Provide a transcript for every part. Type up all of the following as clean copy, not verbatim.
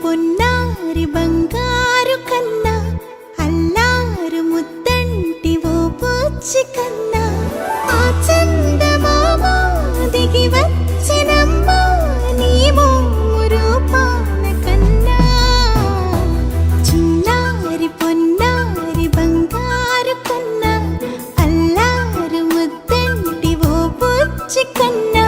పొన్నారి బంగారు కన్నా అల్లారు ముద్దంటి ఓ పూచి కన్నా ఆ చందమామ దిగి వచ్చినమ్మా నీ రూపాల కన్నా చిన్నారి పొన్నారి బంగారు కన్నా అల్లారు ముద్దంటి ఓ పూచి కన్నా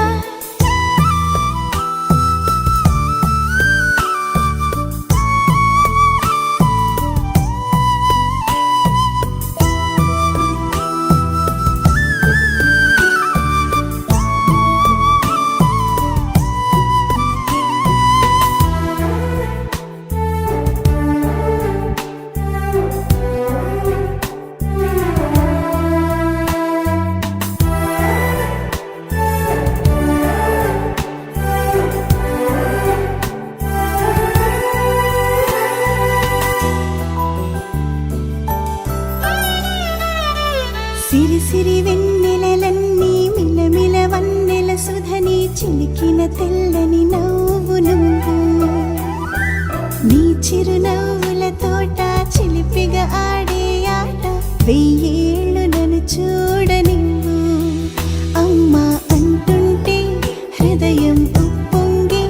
సిరి సిరి వెన్నెలలన్నీ మిలమిల వన్నెల సుధని చిలికిన తెల్లని నవ్వు నువ్వు నీ చిరునవ్వుల తోట చిలిపిగా ఆడే ఆట వెయ్యేళ్ళు నన్ను చూడనివ్వు అమ్మా అంటుంటే హృదయం ఉప్పొంగి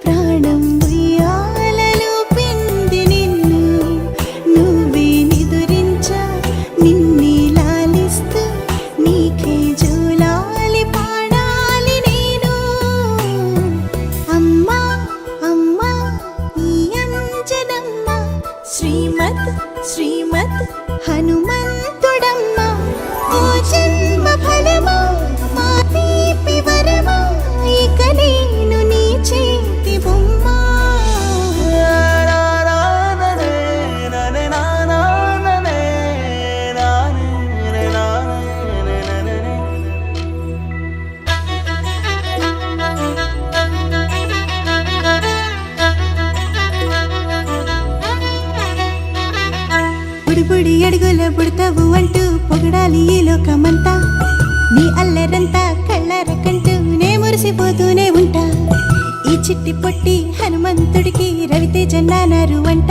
ప్రాణం ఉయ్యాలలో పిండి నిన్ను నువ్వే నిదురించా నిన్నే నీకే జూలాలి పాడాలి నేను అమ్మా అమ్మా ఈ అంజనమ్మ శ్రీమత్ శ్రీమత్ హనుమంతుడమ్మ ఓ జన్మ ఫలమా మా తీపి వరమా ఇక నేను నీ చేతి బొమ్మ బుడి అడుగుల బుడతావు అంటూ పొగడాలి ఈ లోకమంతా నీ అల్లరంతా కళ్ళరకంటూ నే మురిసిపోతూనే ఉంటా ఈ చిట్టి పొట్టి హనుమంతుడికి రవితేజ నానారు అంట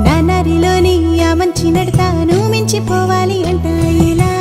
నానారిలోని ఆ మంచి నడతా నువ్వు మించిపోవాలి అంట ఇలా